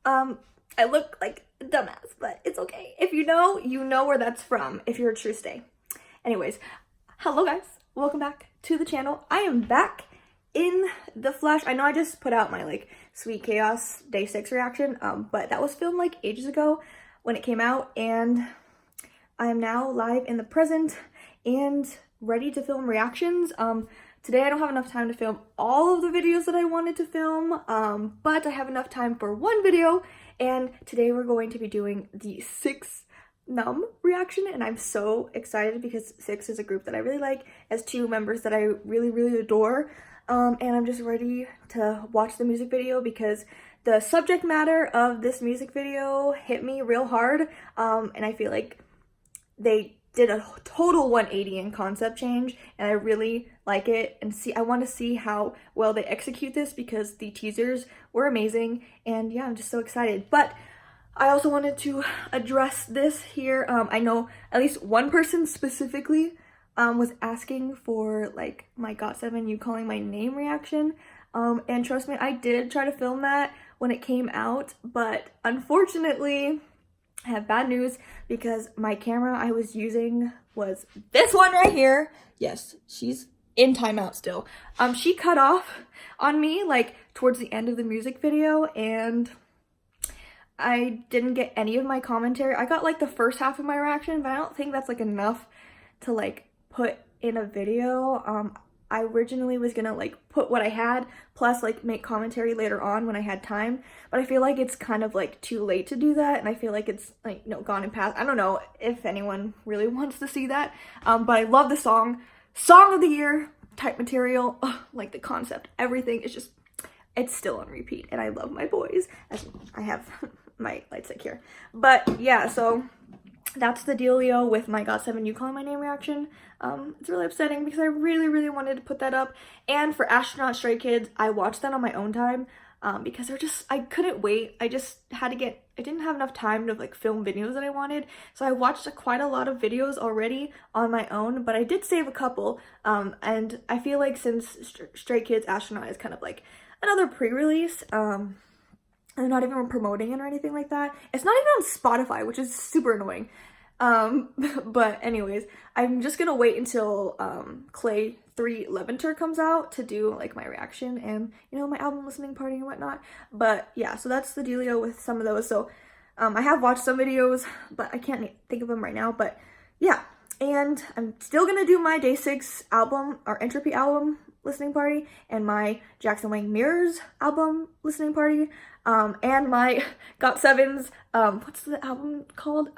I look like a dumbass, but it's okay. If you know, you know where that's from if you're a true stay. Anyways, hello guys, welcome back to the channel. I am back in the flesh. I know I just put out my like Sweet Chaos Day 6 reaction, but that was filmed like ages ago when it came out, and I am now live in the present and ready to film reactions. Today I don't have enough time to film all of the videos that I wanted to film, but I have enough time for one video, and today we're going to be doing the 6 numb reaction, and I'm so excited because 6 is a group that I really like, as 2 members that I really adore, and I'm just ready to watch the music video because the subject matter of this music video hit me real hard, and I feel like they did a total 180 in concept change, and I really like it, and I want to see how well they execute this because the teasers were amazing, and yeah, I'm just so excited. But I also wanted to address this here. I know at least one person specifically was asking for like my got7 you calling my name reaction, and trust me, I did try to film that when it came out, but unfortunately I have bad news because my camera I was using was this one right here. Yes, she's in timeout still. She cut off on me like towards the end of the music video, and I didn't get any of my commentary. I got like the first half of my reaction, but I don't think that's like enough to like put in a video. I originally was gonna like put what I had plus like make commentary later on when I had time, but I feel like it's kind of like too late to do that, and I feel like it's like, you know, gone and past. I don't know if anyone really wants to see that, but I love the song of the year type material. Ugh, like the concept, everything is just, it's still on repeat, and I love my boys, as I have my light stick here. But yeah, so that's the dealio with my got7 you calling my name reaction. It's really upsetting because I really wanted to put that up, and for Astronaut Stray Kids I watched that on my own time because I couldn't wait. I just had to I didn't have enough time to like film videos that I wanted, so I watched quite a lot of videos already on my own, but I did save a couple, and I feel like since Stray Kids Astronaut is kind of like another pre-release, and they're not even promoting it or anything like that. It's not even on Spotify, which is super annoying. But anyways, I'm just gonna wait until Clay 3 Levanter comes out to do like my reaction and, you know, my album listening party and whatnot. But yeah, so that's the dealio with some of those. So I have watched some videos, but I can't think of them right now. But yeah, and I'm still gonna do my Day 6 album or Entropy album listening party, and my Jackson Wang Mirrors album listening party, and my got7's what's the album called?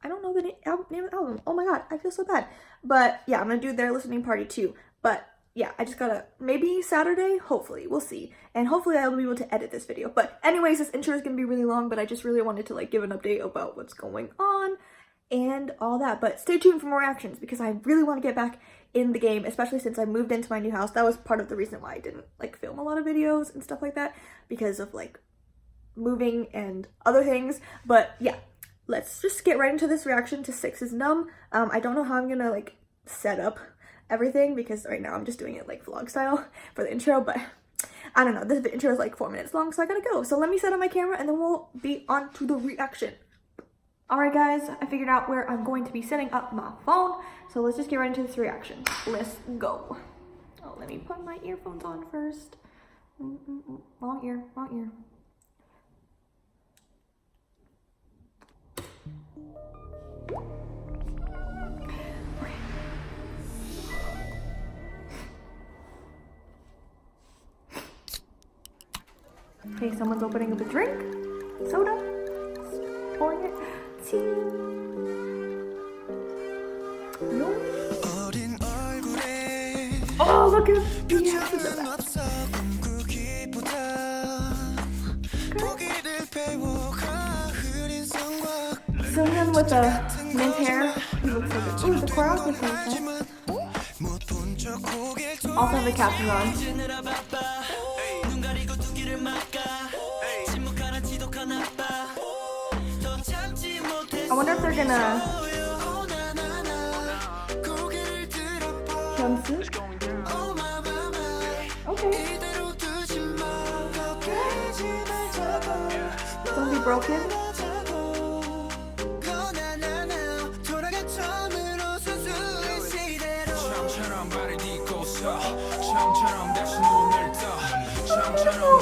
I don't know the name of the album. Oh my god, I feel so bad. But yeah, I'm gonna do their listening party too. But yeah, I just gotta, maybe Saturday, hopefully, we'll see. And hopefully I will be able to edit this video. But anyways, this intro is gonna be really long, but I just really wanted to like give an update about what's going on and all that. But stay tuned for more reactions because I really want to get back in the game, especially since I moved into my new house. That was part of the reason why I didn't like film a lot of videos and stuff like that, because of like moving and other things. But yeah, let's just get right into this reaction to 6's numb. I don't know how I'm gonna like set up everything because right now I'm just doing it like vlog style for the intro, but I don't know, this intro is like 4 minutes long, so I gotta go. So let me set up my camera and then we'll be on to the reaction. Alright guys, I figured out where I'm going to be setting up my phone, so let's just get right into this reaction. Let's go. Oh, let me put my earphones on first. Wrong ear, wrong ear. Okay, someone's opening up a drink, soda, pouring it, tea. No. Oh, look at BS in the back. Someone with a mint hair. He looks like a, ooh, the choreography is nice. Also have the captions on. I wonder if they're gonna jumpsuit. Okay. really broken.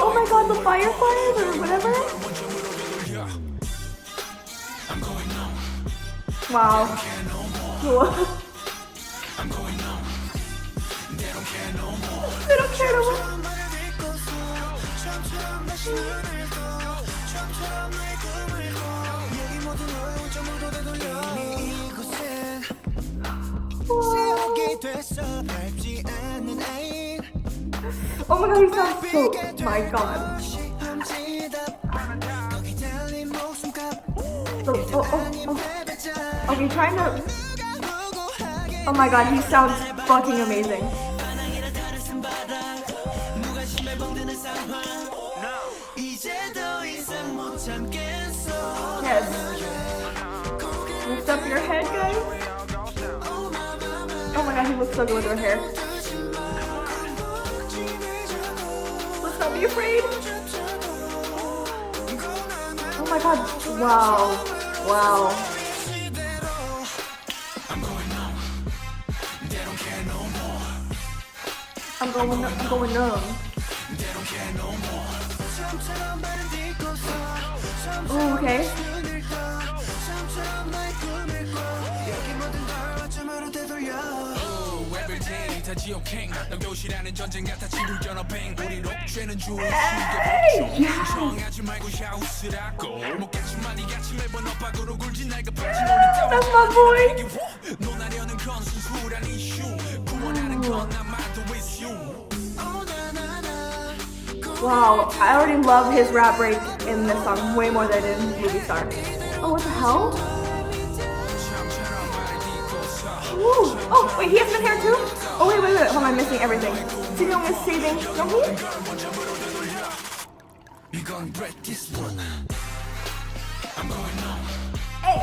Oh my god, the fireflies or whatever. Wow. Cool. They don't care no more. Oh my god, he sounds so... My god. Oh. Okay, trying to... Oh my god, he sounds fucking amazing. Yes. Lift up your head, guys. Oh my god, he looks so good with her hair. Let's not be afraid. Oh my god. Wow. Wow. I'm going numb. Oh, okay. That's my boy. Wow, I already love his rap break in this song way more than in Movie Star. Oh, what the hell? Ooh. Oh, wait, he has good hair too? Oh, wait, hold on, I'm missing everything. Sejong is saving Younghee? Hey!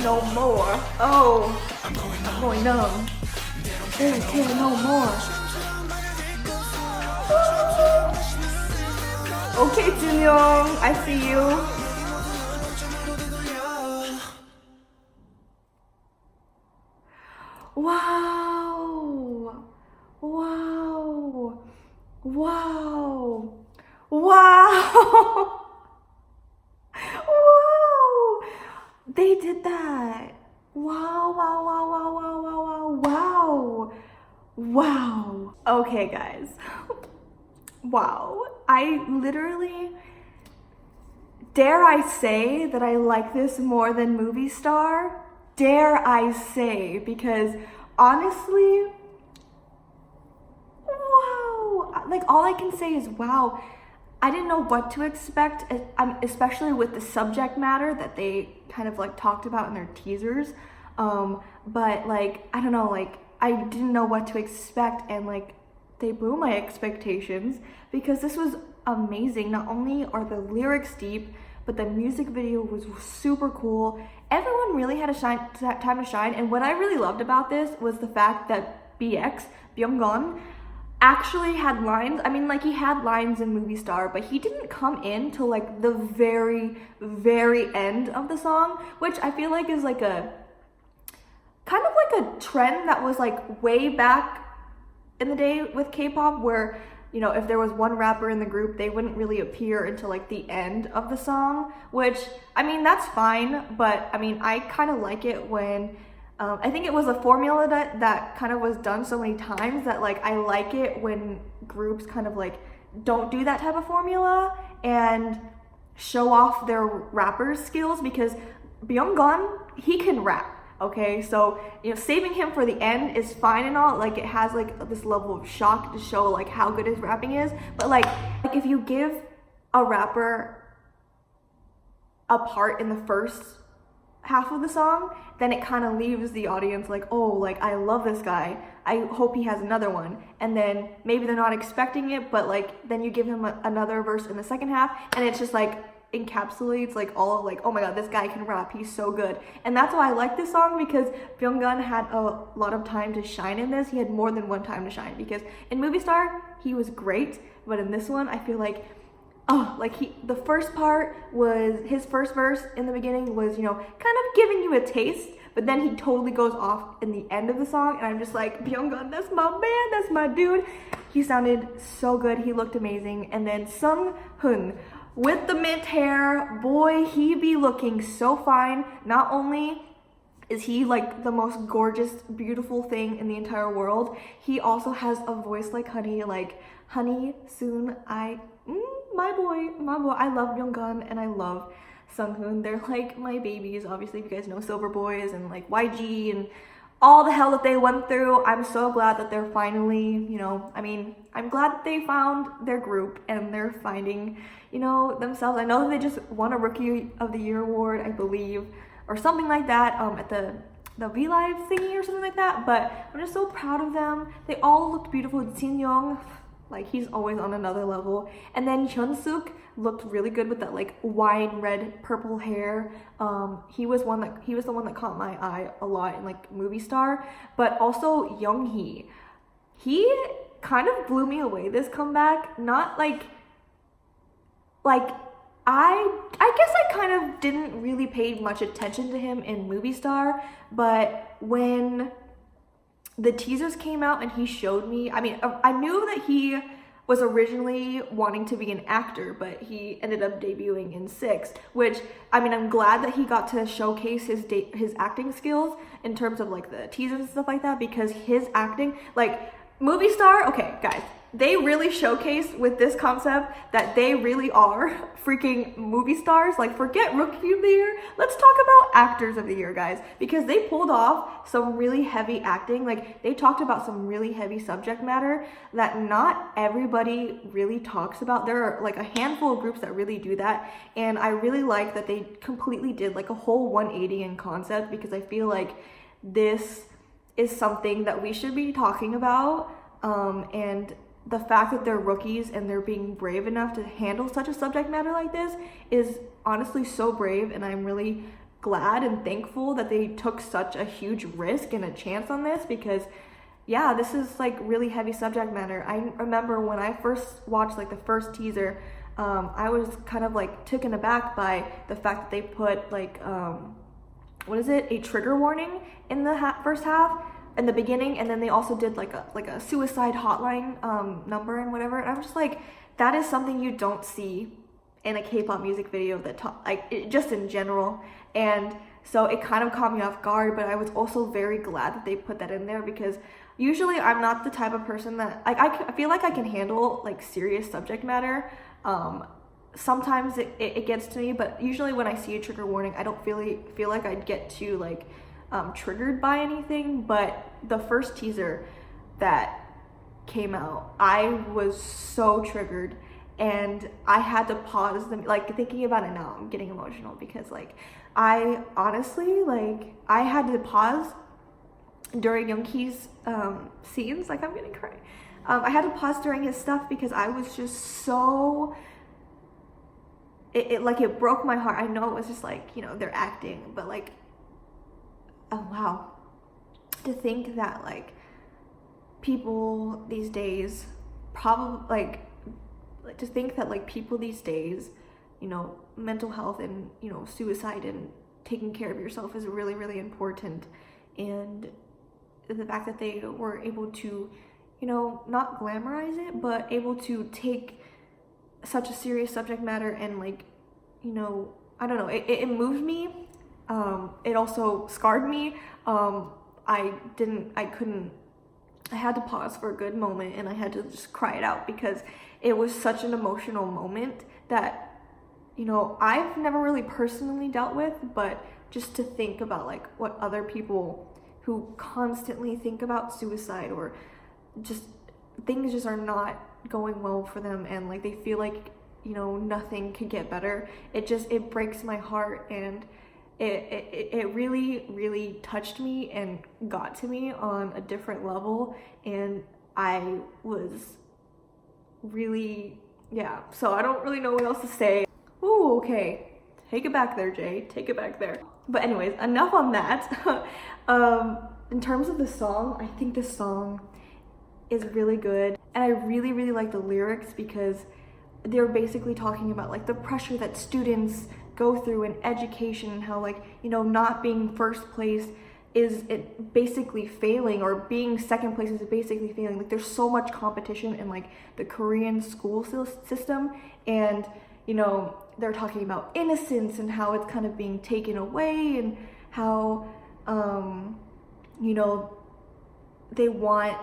No more. Oh, I'm going numb. They don't care no more. Okay, Junyoung, I see you. Wow. Wow. Wow. Wow. Wow. They did that. Wow, wow, wow, wow, wow, wow, wow, wow. Wow. Okay, guys. Wow. I literally, dare I say that I like this more than Movie Star? Dare I say, because honestly, wow. Like, all I can say is wow. I didn't know what to expect, especially with the subject matter that they kind of like talked about in their teasers. But like, I don't know, like, I didn't know what to expect, and like, they blew my expectations because this was amazing. Not only are the lyrics deep, but the music video was super cool. Everyone really had a time to shine, and what I really loved about this was the fact that Byung-gun, actually had lines. I mean, like, he had lines in Movie Star, but he didn't come in till like the very, very end of the song, which I feel like is like a kind of like a trend that was like way back in the day with K-pop, where, you know, if there was one rapper in the group, they wouldn't really appear until like the end of the song, which, I mean, that's fine, but I mean, I kind of like it when, I think it was a formula that kind of was done so many times that like, I like it when groups kind of like don't do that type of formula and show off their rapper's skills, because Byung-gun, he can rap. Okay, so, you know, saving him for the end is fine and all, like, it has like this level of shock to show like how good his rapping is, but like if you give a rapper a part in the first half of the song, then it kind of leaves the audience like, oh, like, I love this guy, I hope he has another one, and then maybe they're not expecting it, but like then you give him another verse in the second half, and it's just like encapsulates like all of like, oh my god, this guy can rap, he's so good. And that's why I like this song, because Byung-gun had a lot of time to shine in this. He had more than one time to shine, because in Movie Star he was great, but in this one I feel like oh, like the first part was, his first verse in the beginning was, you know, kind of giving you a taste, but then he totally goes off in the end of the song, and I'm just like, Byung-gun, that's my man, that's my dude. He sounded so good, he looked amazing. And then Sung-hoon, with the mint hair, boy, he be looking so fine. Not only is he like the most gorgeous, beautiful thing in the entire world, he also has a voice like honey, like, honey, soon my boy, I love Byung-gun and I love Sung-hoon. They're like my babies. Obviously, if you guys know Silver Boys and like YG and all the hell that they went through, I'm so glad that they're finally, you know, I mean, I'm glad that they found their group and they're finding, you know, themselves. I know that they just won a Rookie of the Year award, I believe, or something like that, at the V-Live thingy or something like that, but I'm just so proud of them. They all looked beautiful. Jin Young, like, he's always on another level. And then Hyun-suk looked really good with that like wine red purple hair. He was the one that caught my eye a lot in like Movie Star. But also Young-hee, he kind of blew me away this comeback. Not like I guess I kind of didn't really pay much attention to him in Movie Star, but when the teasers came out and he showed me, I mean, I knew that he was originally wanting to be an actor, but he ended up debuting in 6, which, I mean, I'm glad that he got to showcase his acting skills in terms of like the teasers and stuff like that, because his acting, like, Movie Star, okay, guys, they really showcase with this concept that they really are freaking movie stars. Like, forget Rookie of the Year. Let's talk about actors of the year, guys, because they pulled off some really heavy acting. Like, they talked about some really heavy subject matter that not everybody really talks about. There are like a handful of groups that really do that, and I really like that they completely did like a whole 180 in concept, because I feel like this is something that we should be talking about, and the fact that they're rookies and they're being brave enough to handle such a subject matter like this is honestly so brave, and I'm really glad and thankful that they took such a huge risk and a chance on this, because yeah, this is like really heavy subject matter. I remember when I first watched like the first teaser, I was kind of like taken aback by the fact that they put like a trigger warning in the first half in the beginning, and then they also did like a suicide hotline number and whatever, and I'm just like, that is something you don't see in a K-pop music video that just in general. And so it kind of caught me off guard, but I was also very glad that they put that in there, because usually I'm not the type of person that I feel like I can handle like serious subject matter. Sometimes it gets to me, but usually when I see a trigger warning, I don't feel like I'd get too like triggered by anything. But the first teaser that came out, I was so triggered, and I had to pause them. Like, thinking about it now, I'm getting emotional, because like I honestly, like, I had to pause during Younghee's scenes. Like, I'm gonna cry. I had to pause during his stuff because I was just so, it broke my heart. I know it was just like, you know, they're acting, but like, oh wow, to think that like people these days probably like to think that like people these days, you know, mental health and, you know, suicide and taking care of yourself is really, really important. And the fact that they were able to, you know, not glamorize it, but able to take such a serious subject matter and like, you know, I don't know, it moved me. It also scarred me. I had to pause for a good moment, and I had to just cry it out, because it was such an emotional moment that, you know, I've never really personally dealt with, but just to think about like what other people who constantly think about suicide, or just things just are not going well for them, and like they feel like, you know, nothing could get better. It breaks my heart, and it really, really touched me and got to me on a different level, and I was really, yeah, so I don't really know what else to say. Ooh, okay, take it back there, Jay, take it back there. But anyways, enough on that. In terms of the song, I think this song is really good, and I really, really like the lyrics, because they're basically talking about like the pressure that students go through in education and how like, you know, not being first place is it basically failing, or being second place is basically failing. Like there's so much competition in like the Korean school system, and you know, they're talking about innocence and how it's kind of being taken away, and how you know, they want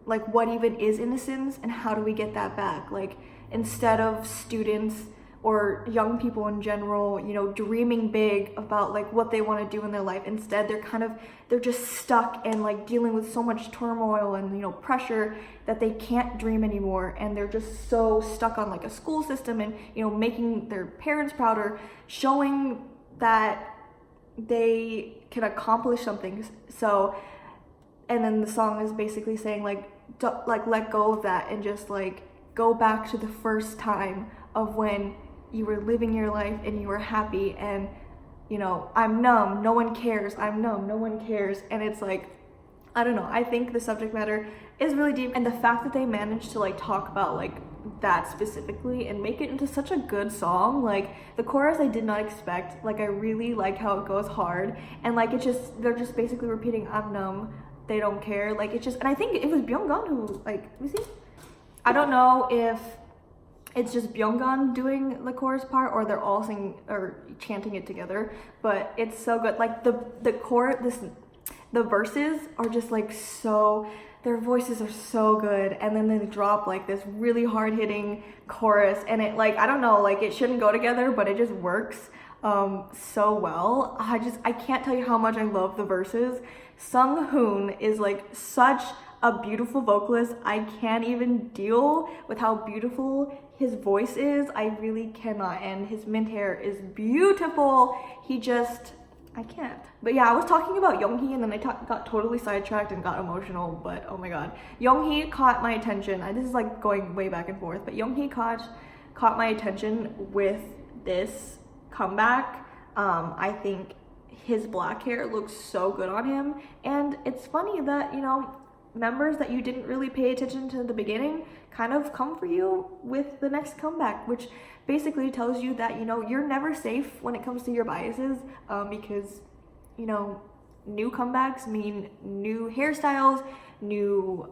like what even is innocence and how do we get that back. Like instead of students or young people in general, you know, dreaming big about like what they want to do in their life, instead they're just stuck and like dealing with so much turmoil and, you know, pressure that they can't dream anymore, and they're just so stuck on like a school system and, you know, making their parents proud or showing that they can accomplish something. So, and then the song is basically saying like let go of that and just like go back to the first time of when you were living your life and you were happy, and you know, I'm numb, no one cares, I'm numb, no one cares. And it's like, I don't know, I think the subject matter is really deep, and the fact that they managed to like talk about like that specifically and make it into such a good song. Like the chorus I did not expect. Like I really like how it goes hard, and like it's just, they're just basically repeating I'm numb, they don't care. Like it's just, and I think it was Byung-gun who, like, let me see, I don't know if it's just Byung-gun doing the chorus part or they're all singing or chanting it together, but it's so good. Like the verses are just like so, their voices are so good, and then they drop like this really hard-hitting chorus, and it like, I don't know, like it shouldn't go together, but it just works so well. I can't tell you how much I love the verses. Sung Hoon is like such a beautiful vocalist. I can't even deal with how beautiful his voice is. I really cannot. And his mint hair is beautiful. I can't. But yeah, I was talking about Yoongi, and then I got totally sidetracked and got emotional, but oh my god. Yoongi caught my attention. This is like going way back and forth, but Yoongi caught my attention with this comeback. I think his black hair looks so good on him, and it's funny that, you know, members that you didn't really pay attention to in the beginning kind of come for you with the next comeback, which basically tells you that, you know, you're never safe when it comes to your biases, because, you know, new comebacks mean new hairstyles, new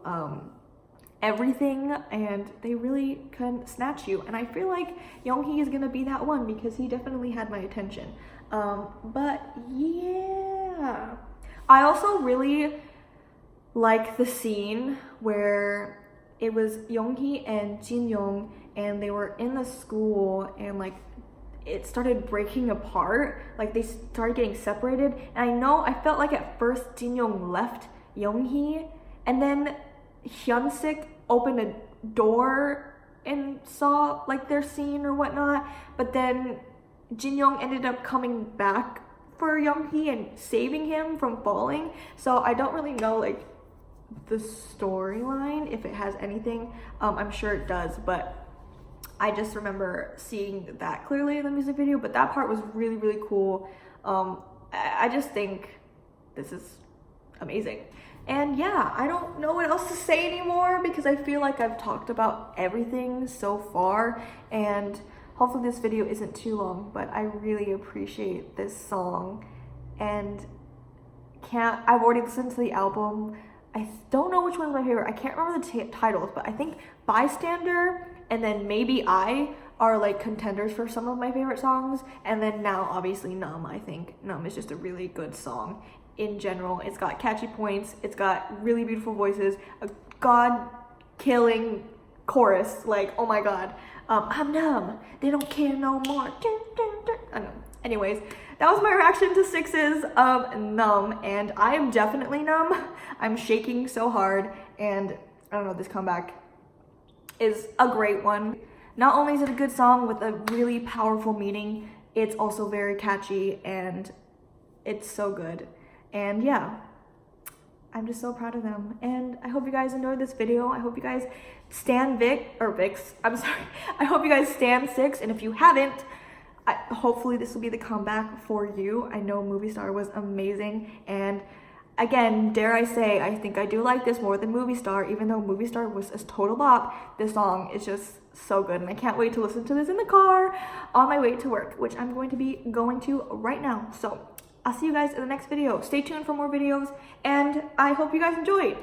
everything, and they really can snatch you. And I feel like Yoongi is gonna be that one because he definitely had my attention. But yeah, I also really like the scene where it was Yoongi and Jin-young, and they were in the school, and like it started breaking apart, like they started getting separated. And I felt like at first Jin-young left Yoongi, and then Hyunsik opened a door and saw like their scene or whatnot, but then Jin-young ended up coming back for Yoongi and saving him from falling. So I don't really know like the storyline, if it has anything. I'm sure it does, but I just remember seeing that clearly in the music video. But that part was really, really cool. I just think this is amazing. And yeah, I don't know what else to say anymore because I feel like I've talked about everything so far, and hopefully this video isn't too long, but I really appreciate this song. And I've already listened to the album. I don't know which one's my favorite. I can't remember the titles, but I think Bystander and then Maybe I are like contenders for some of my favorite songs. And then now obviously Numb. I think Numb is just a really good song in general. It's got catchy points, it's got really beautiful voices, a god-killing chorus, like oh my god. I'm numb, they don't care no more. I don't know. Anyways, that was my reaction to Six's Numb, and I am definitely numb. I'm shaking so hard, and I don't know, this comeback is a great one. Not only is it a good song with a really powerful meaning, it's also very catchy, and it's so good. And yeah, I'm just so proud of them. And I hope you guys enjoyed this video. I hope you guys stan Vix. I'm sorry. I hope you guys stan Six. And if you haven't, hopefully this will be the comeback for you. I know Movie Star was amazing, and again, dare I say, I think I do like this more than Movie Star, even though Movie Star was a total bop. This song is just so good, and I can't wait to listen to this in the car on my way to work, which I'm going to be going to right now. So I'll see you guys in the next video. Stay tuned for more videos, and I hope you guys enjoyed.